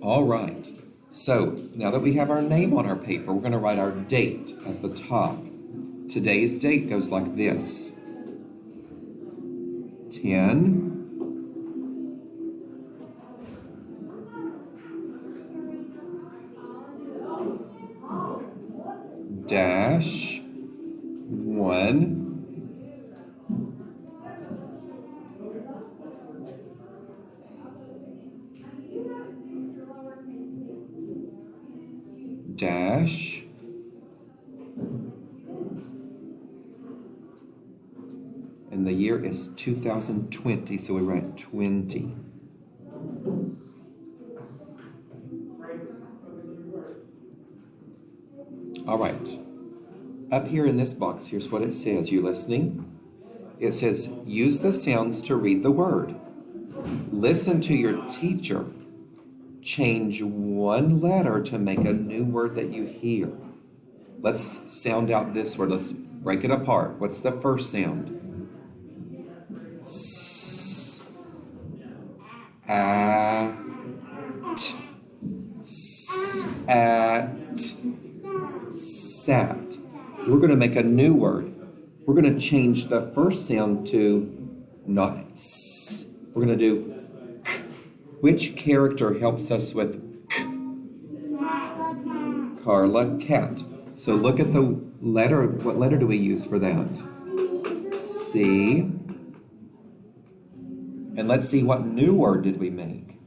All right. So now that we have our name on our paper, we're going to write our date at the top. Today's date goes like this: 10 dash 1 dash and the year is 2020, so we write 20. All right. Up here in this box, here's what it says. You listening? It says, use the sounds to read the word. Listen to your teacher. Change one letter to make a new word that you hear. Let's sound out this word. Let's break it apart. What's the first sound? S, at, at, sat. We're going to make a new word. We're going to change the first sound to not s. We're going to do k. Which character helps us with k? Carla, cat. So look at the letter. What letter do we use for that? C. And let's see, what new word did we make?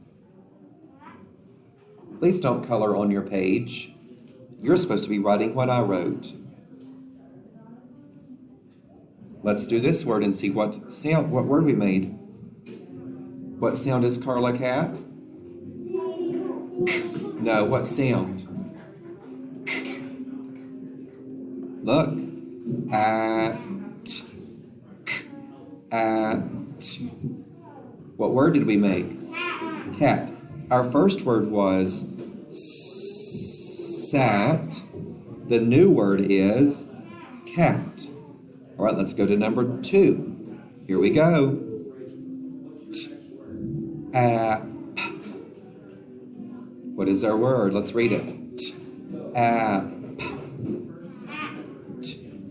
Please don't color on your page. You're supposed to be writing what I wrote. Let's do this word and see what word we made. What sound is Carla cat? No, what sound? Look. At. What word did we make? Cat. Our first word was sat. The new word is cat. All right, let's go to number 2. Here we go. App. What is our word? Let's read it. App.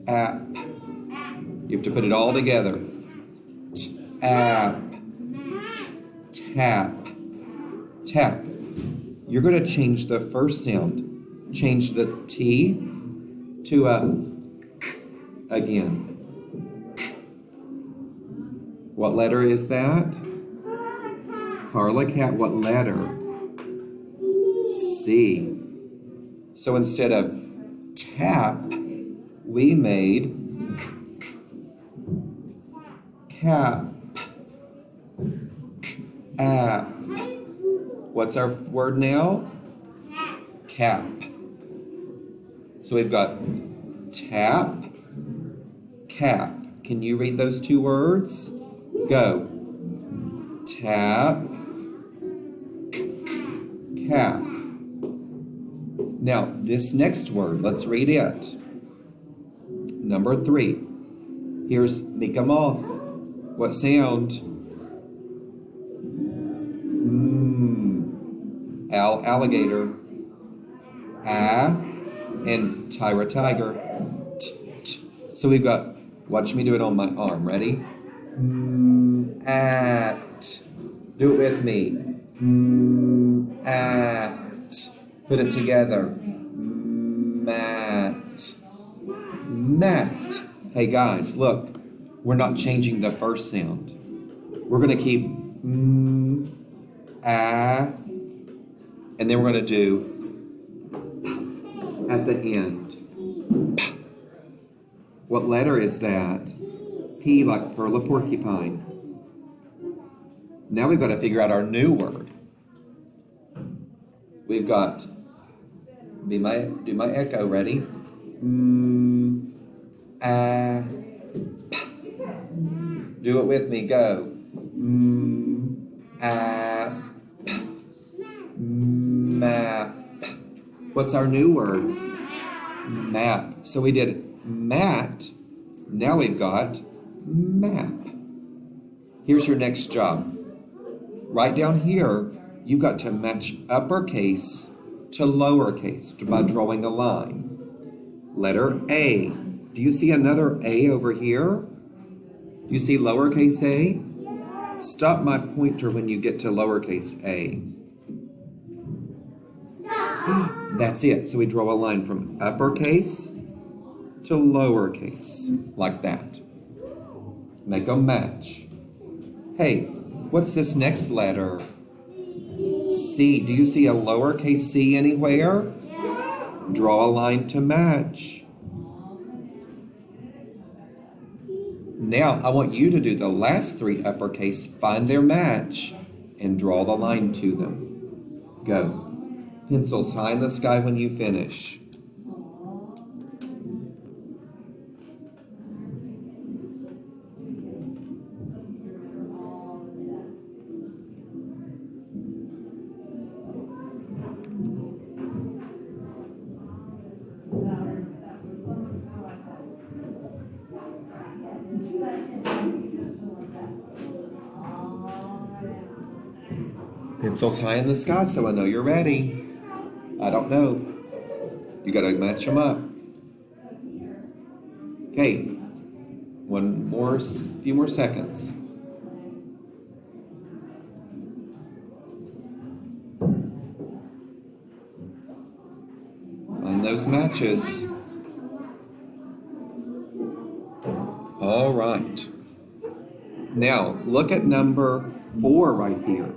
App. You have to put it all together. App. Tap. Tap. You're going to change the first sound. Change the T to a K again. What letter is that? Carla cat, what letter? C. So instead of tap, we made cap. App. What's our word now? Cap. So we've got tap, cap. Can you read those two words? Go. Tap, cap. Now, this next word, let's read it. Number 3. Here's Mika Moth. What sound? Alligator. And Tyra tiger. So we've got, watch me do it on my arm. Ready? At. Do it with me. At. Put it together. Mat. Mat. Hey guys, look. We're not changing the first sound. We're going to keep and then we're going to do at the end. What letter is that? P, like Perla porcupine. Now we've got to figure out our new word. We've got, do my echo, ready? Do it with me, go. Map. What's our new word? Map. So we did mat. Now we've got map. Here's your next job. Right down here, you've got to match uppercase to lowercase by drawing a line. Letter A. Do you see another A over here? Do you see lowercase a? Stop my pointer when you get to lowercase a. That's it. So we draw a line from uppercase to lowercase, like that. Make them match. Hey, what's this next letter? C. Do you see a lowercase c anywhere? Draw a line to match. Now, I want you to do the last three uppercase, find their match, and draw the line to them. Go. Pencils high in the sky when you finish. Pencils high in the sky so I know you're ready. I don't know. You gotta match them up. Okay, few more seconds. Find those matches. All right. Now, look at number 4 right here.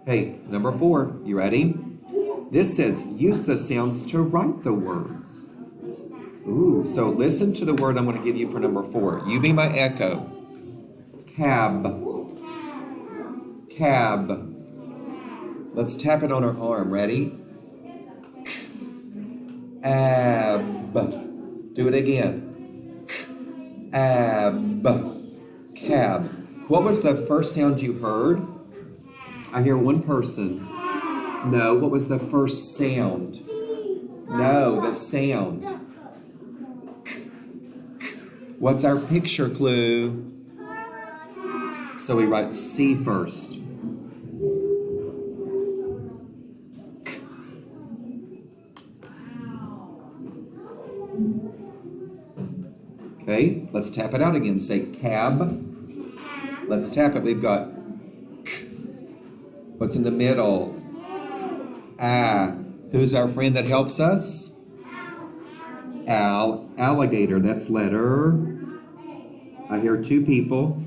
Hey, number 4, you ready? This says, use the sounds to write the words. Ooh, so listen to the word I'm going to give you for number 4. You be my echo. Cab. Cab. Let's tap it on our arm. Ready? Ab. Do it again. Ab. Cab. What was the first sound you heard? I hear one person. No, what was the first sound? No, the sound. What's our picture clue? So we write C first. Okay, let's tap it out again. Say cab. Let's tap it. We've got what's in the middle? Ah. Who's our friend that helps us? Alligator. That's letter. I hear 2 people.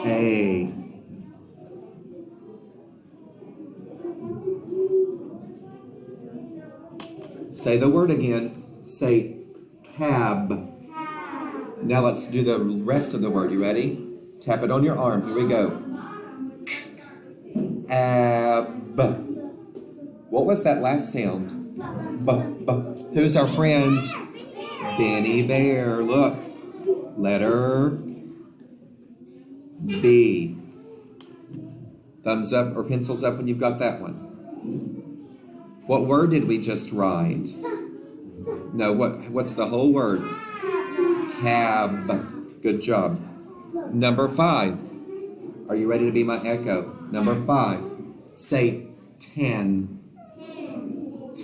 A. Say the word again. Say cab. Now let's do the rest of the word. You ready? Tap it on your arm. Here we go. Ab. What was that last sound? B. Who's our friend? Benny Bear. Look. Letter B. Thumbs up or pencils up when you've got that one. What word did we just write? No, what's the whole word? Cab. Good job. Number 5. Are you ready to be my echo? Number 5. Say 10.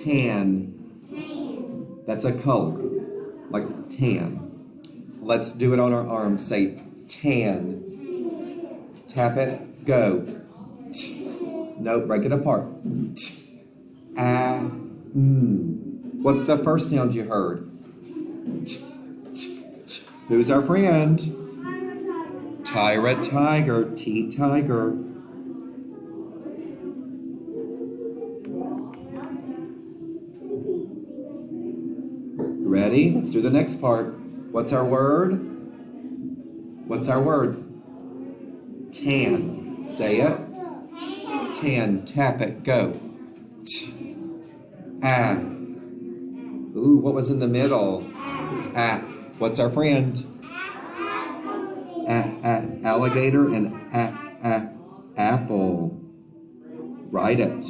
10. That's a color. Like tan. Let's do it on our arm. Say tan. Tap it. Go. No, break it apart. What's the first sound you heard? Who's our friend? Tyra Tiger. T Tiger. Ready? Let's do the next part. What's our word? What's our word? Tan. Say it. Tan. Tap it. Go. Ah. Ooh, what was in the middle? Ah. What's our friend? Alligator and apple. Write it.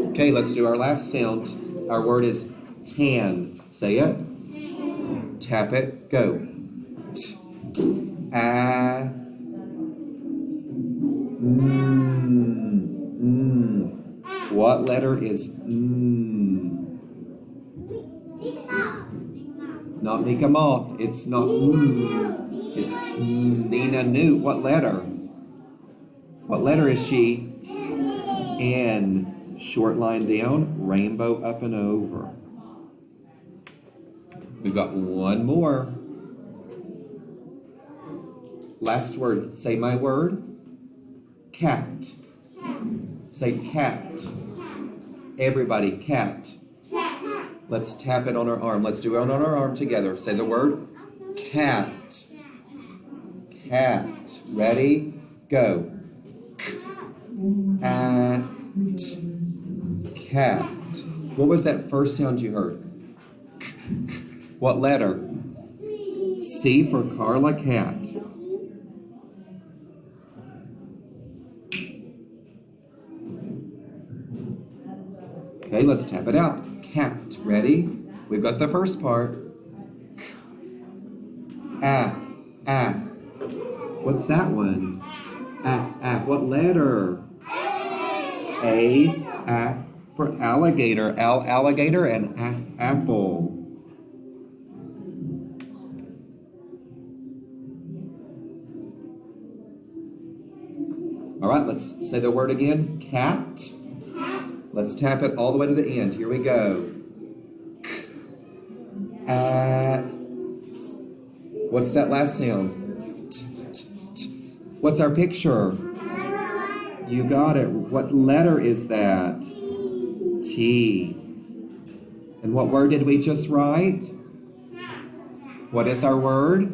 Okay, let's do our last sound. Our word is tan. Say it. tap it. Go. A. What letter is Not Mika Moth. It's not It's Nina Newt. What letter? What letter is she? N. Short line down, rainbow up and over. We've got one more. Last word. Say my word. Cat. Say cat. Everybody, cat. Let's tap it on our arm. Let's do it on our arm together. Say the word cat. Cat. Ready? Go. Cat. Cat. What was that first sound you heard? What letter? C for Carla, cat. Okay, let's tap it out. Cat. Ready? We've got the first part. What's that one? What letter? A for alligator. Alligator and apple. All right, let's say the word again. Cat. Let's tap it all the way to the end. Here we go. What's that last sound? What's our picture? You got it. What letter is that? T. And what word did we just write? What is our word?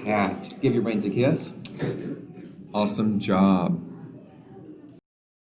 Cat. Give your brains a kiss. Awesome job.